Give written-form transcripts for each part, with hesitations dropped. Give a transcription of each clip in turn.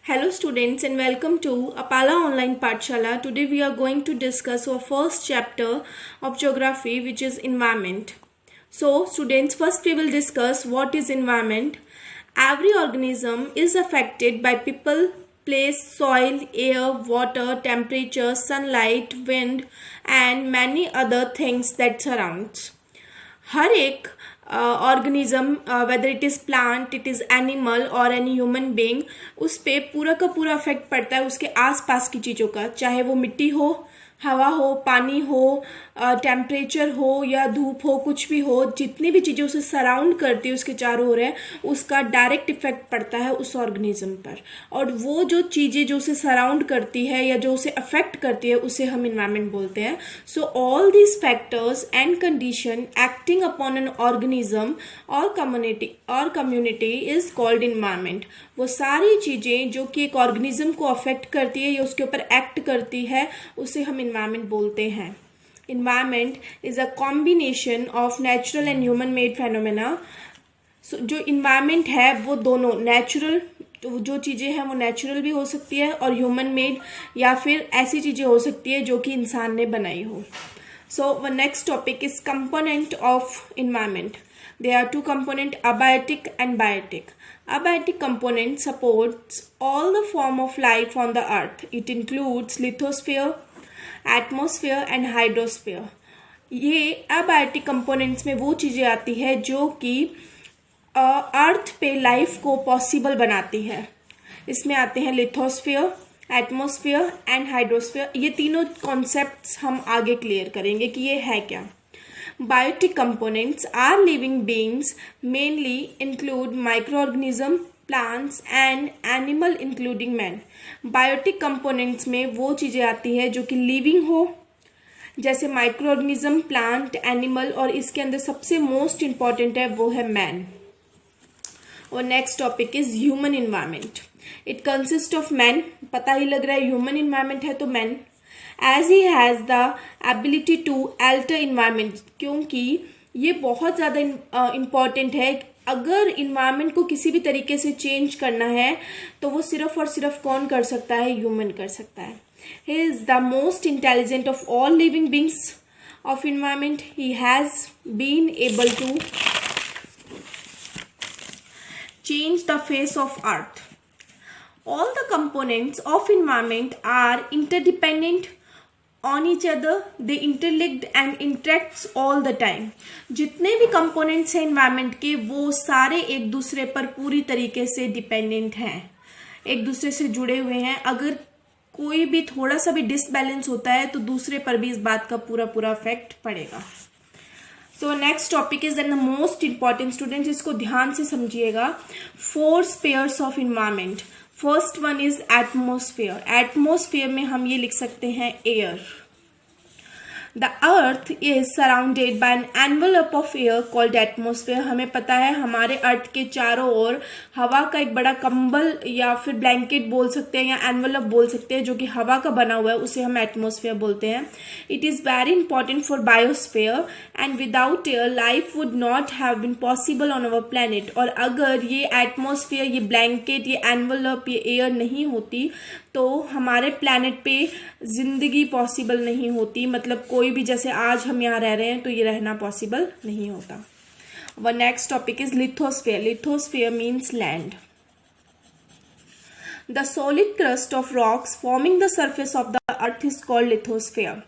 Hello students and welcome to Apala Online Pathshala. Today we are going to discuss our first chapter of geography, which is environment. So students, first we will discuss what is environment. Every organism is affected by people, place, soil, air, water, temperature, sunlight, wind and many other things that surrounds. हर एक organism whether it is plant, it is animal और any human being, उस पर पूरा का पूरा effect पड़ता है उसके आसपास की चीज़ों का, चाहे वो मिट्टी हो, हवा हो, पानी हो, टेम्परेचर हो या धूप हो, कुछ भी हो, जितनी भी चीज़ें उसे सराउंड करती है उसके चारों ओर है, उसका डायरेक्ट इफेक्ट पड़ता है उस ऑर्गेनिज्म पर। और वो जो चीज़ें जो उसे सराउंड करती है या जो उसे अफेक्ट करती है उसे हम इन्वायरमेंट बोलते हैं। So all these factors and condition acting upon an organism और कम्युनिटी इज कॉल्ड इन्वायरमेंट। वो सारी चीज़ें जो कि एक ऑर्गेनिज्म को अफेक्ट करती है या उसके ऊपर एक्ट करती है उसे हम इन्वायरमेंट बोलते हैं। Environment is a combination of natural and human made phenomena. जो इन्वायरमेंट है वो दोनों नेचुरल, जो चीज़ें हैं वो नेचुरल भी हो सकती है और ह्यूमन मेड या फिर ऐसी चीज़ें हो सकती है जो कि इंसान ने बनाई हो। So the next topic is component of environment. There are two components, abiotic and biotic. Abiotic component supports all the form of life on the earth. It includes lithosphere, atmosphere and hydrosphere. ये abiotic components में वो चीज़ें आती है जो कि अर्थ पे life को पॉसिबल बनाती है। इसमें आते हैं लिथोस्फीयर, एटमोस्फियर एंड हाइड्रोस्फीयर। ये तीनों कॉन्सेप्ट्स हम आगे क्लियर करेंगे कि ये है क्या। Biotic components are living beings, mainly include microorganism, plants and animal including man. Biotic components में वो चीज़ें आती है जो कि living हो, जैसे माइक्रोऑर्गेनिज्म, प्लांट, एनिमल और इसके अंदर सबसे मोस्ट इम्पॉर्टेंट है वो है मैन। और next topic is human environment. It consist of man. पता ही लग रहा है ह्यूमन इन्वायरमेंट है तो man, as he has the ability to alter environment, क्योंकि ये बहुत ज़्यादा इम्पॉर्टेंट है। अगर इन्वायरमेंट को किसी भी तरीके से चेंज करना है तो वो सिर्फ और सिर्फ कौन कर सकता है? ह्यूमन कर सकता है। He is the most intelligent of all living beings of environment. He has been able to change the face of earth. All the components of environment are interdependent on each other. They interlinked and interacts all the time. जितने भी components हैं environment के वो सारे एक दूसरे पर पूरी तरीके से डिपेंडेंट हैं, एक दूसरे से जुड़े हुए हैं। अगर कोई भी थोड़ा सा भी डिसबैलेंस होता है तो दूसरे पर भी इस बात का पूरा पूरा इफेक्ट पड़ेगा। So next topic is the most important. Students इसको ध्यान से समझिएगा। 4 spheres of environment. First one is atmosphere. Atmosphere में हम ये लिख सकते हैं air. The earth is surrounded by an envelope of air called atmosphere. हमें पता है हमारे अर्थ के चारों ओर हवा का एक बड़ा कंबल या फिर ब्लैंकेट बोल सकते हैं या एनवलप बोल सकते हैं जो कि हवा का बना हुआ है, उसे हम एटमोस्फेयर बोलते हैं। It is very important for biosphere and without air life would not have been possible on our planet. और अगर ये एटमोस्फेयर, ये ब्लैंकेट, ये एनवलप, ये एयर नहीं होती तो हमारे प्लैनेट पे जिंदगी पॉसिबल नहीं होती। मतलब कोई भी, जैसे आज हम यहाँ रह रहे हैं तो ये रहना पॉसिबल नहीं होता। व next topic is lithosphere. Lithosphere means land. The solid crust of rocks forming the surface of the earth is called lithosphere.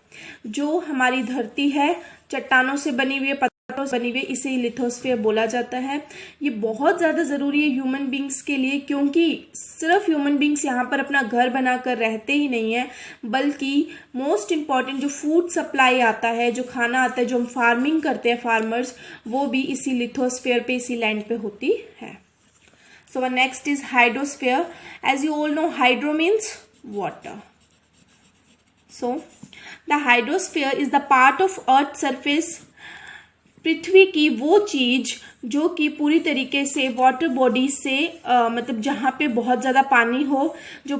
जो हमारी धरती है चट्टानों से बनी हुई है, पत्थरों से बनी हुई है, इसे लिथोस्फेयर बोला जाता है। ये बहुत ज़्यादा ज़रूरी है ह्यूमन बींग्स के लिए, क्योंकि सिर्फ ह्यूमन बींग्स यहाँ पर अपना घर बनाकर रहते ही नहीं है, बल्कि मोस्ट इम्पॉर्टेंट जो फूड सप्लाई आता है, जो खाना आता है, जो हम फार्मिंग करते हैं फार्मर्स, वो भी इसी लिथोस्फेयर पे, इसी लैंड पे होती है। So next is hydrosphere. As you all know, hydro means water. So the hydrosphere is the part of earth surface. पृथ्वी की वो चीज जो कि पूरी तरीके से वाटर बॉडी से मतलब जहाँ पे बहुत ज़्यादा पानी हो, जो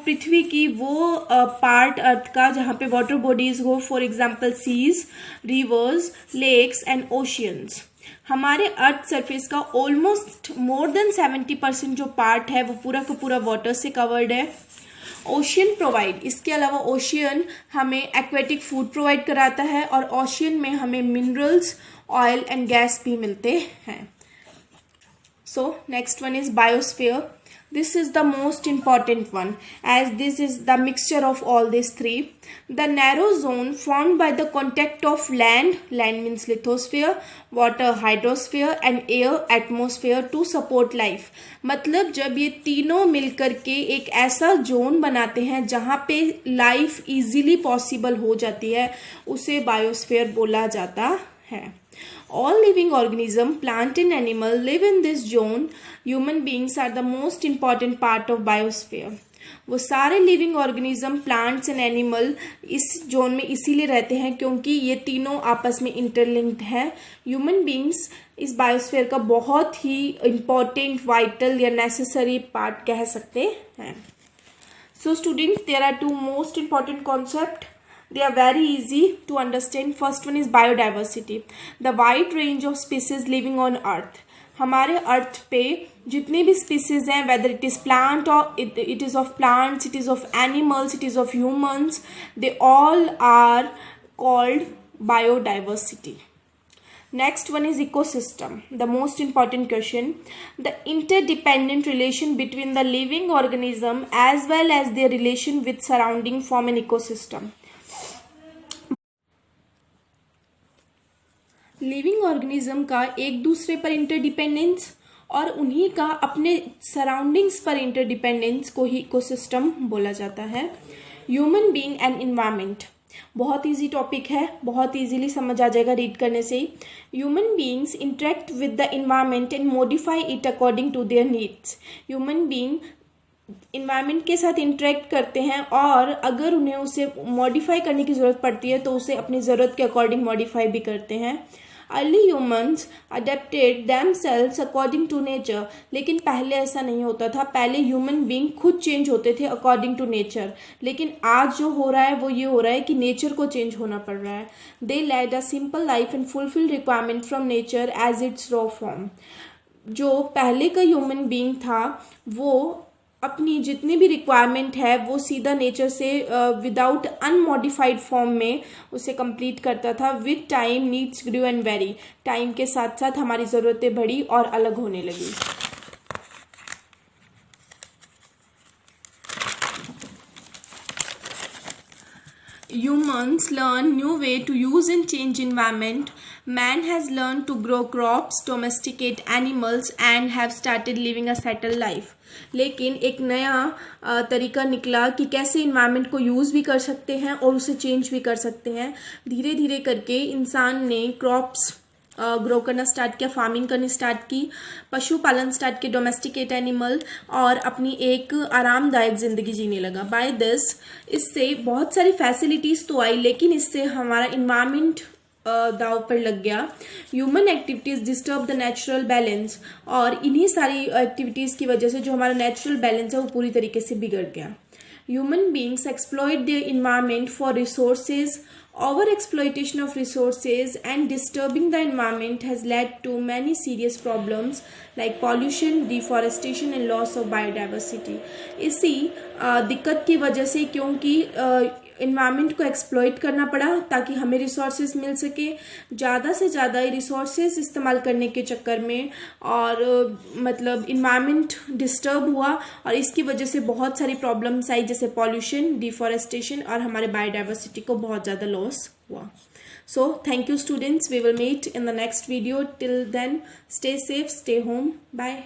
पृथ्वी की वो पार्ट अर्थ का जहाँ पे वाटर बॉडीज हो, for example seas, rivers, lakes and oceans. हमारे अर्थ सरफेस का ऑलमोस्ट मोर देन 70% जो पार्ट है वो पूरा का पूरा वाटर से कवर्ड है। ओशियन प्रोवाइड, इसके अलावा ओशियन हमें एक्वेटिक फूड प्रोवाइड कराता है और ओशियन में हमें मिनरल्स, ऑयल एंड गैस भी मिलते हैं। So next one is biosphere. This is the most important one as this is the mixture of all these three. The narrow zone formed by the contact of land means lithosphere, water hydrosphere and air atmosphere to support life. मतलब जब ये तीनों मिलकर के एक ऐसा zone बनाते हैं जहाँ पे लाइफ इजीली पॉसिबल हो जाती है, उसे बायोस्फीयर बोला जाता है। All living organism, plant and animal live in this zone. Human beings are the most important part of biosphere. वो सारे living organism, plants and animal इस जोन में इसीलिए रहते हैं क्योंकि ये तीनों आपस में इंटरलिंक्ड है। ह्यूमन बींग्स इस बायोस्फीयर का बहुत ही इम्पॉर्टेंट, वाइटल या नेसेसरी पार्ट कह सकते हैं। So students, there are two most important concept. They are very easy to understand. First one is biodiversity. The wide range of species living on earth. हमारे अर्थ पे जितने भी स्पीसीज हैं, whether it is plant or it is of plants, it is of animals, it is of humans, they all are called biodiversity. Next one is ecosystem. The most important question. The interdependent relation between the living organism as well as their relation with surrounding form an ecosystem. Living organism का एक दूसरे पर interdependence और उन्हीं का अपने surroundings पर interdependence को ही इकोसिस्टम बोला जाता है। ह्यूमन बीइंग एंड एनवायरनमेंट बहुत इजी टॉपिक है, बहुत इजीली समझ आ जाएगा रीड करने से ही। Human beings interact with the environment and modify it according to their needs. Human being environment के साथ इंटरेक्ट करते हैं और अगर उन्हें उसे मॉडिफाई करने की ज़रूरत पड़ती है तो उसे अपनी ज़रूरत के अकॉर्डिंग मॉडिफाई भी करते हैं। Early humans adapted themselves according to nature, लेकिन पहले ऐसा नहीं होता था। पहले ह्यूमन बीइंग खुद चेंज होते थे अकॉर्डिंग टू नेचर, लेकिन आज जो हो रहा है वो ये हो रहा है कि नेचर को चेंज होना पड़ रहा है। They led a simple life and fulfil requirement from nature as its raw form. जो पहले का ह्यूमन बीइंग था वो अपनी जितनी भी रिक्वायरमेंट है वो सीधा नेचर से विदाउट अनमॉडिफाइड फॉर्म में उसे कंप्लीट करता था। With time needs grew and vary, time के साथ साथ हमारी ज़रूरतें बढ़ी और अलग होने लगी। Humans learn new way to use and change environment. Man has learned to grow crops, domesticate animals and have started living a settled life. लेकिन एक नया तरीका निकला कि कैसे इन्वायरमेंट को यूज़ भी कर सकते हैं और उसे चेंज भी कर सकते हैं। धीरे धीरे करके इंसान ने क्रॉप्स ग्रो करना स्टार्ट किया, फार्मिंग करनी स्टार्ट की, पशुपालन स्टार्ट किया, डोमेस्टिकेट एनिमल, और अपनी एक आरामदायक ज़िंदगी जीने लगा। बाय दिस इससे बहुत सारी फैसिलिटीज़ तो आई, लेकिन इससे हमारा इन्वायरमेंट दाव पर लग गया। Human activities disturb the natural balance, और इन्हीं सारी एक्टिविटीज़ की वजह से जो हमारा नेचुरल बैलेंस है वो पूरी तरीके से बिगड़ गया। Human beings exploit their environment for resources. Over-exploitation of resources and disturbing the environment has led to many serious problems like pollution, deforestation and loss of biodiversity. इसी दिक्कत की वजह से, क्योंकि इन्वायरमेंट को एक्सप्लॉइट करना पड़ा ताकि हमें रिसोर्सेज मिल सके, ज़्यादा से ज़्यादा रिसोर्सेज इस्तेमाल करने के चक्कर में, और मतलब इन्वायरमेंट डिस्टर्ब हुआ और इसकी वजह से बहुत सारी प्रॉब्लम्स आई जैसे पॉल्यूशन, डिफॉरेस्टेशन और हमारे बायोडाइवर्सिटी को बहुत ज़्यादा लॉस हुआ। So thank you students, we will meet in the next video. Till then, stay safe, stay home, bye.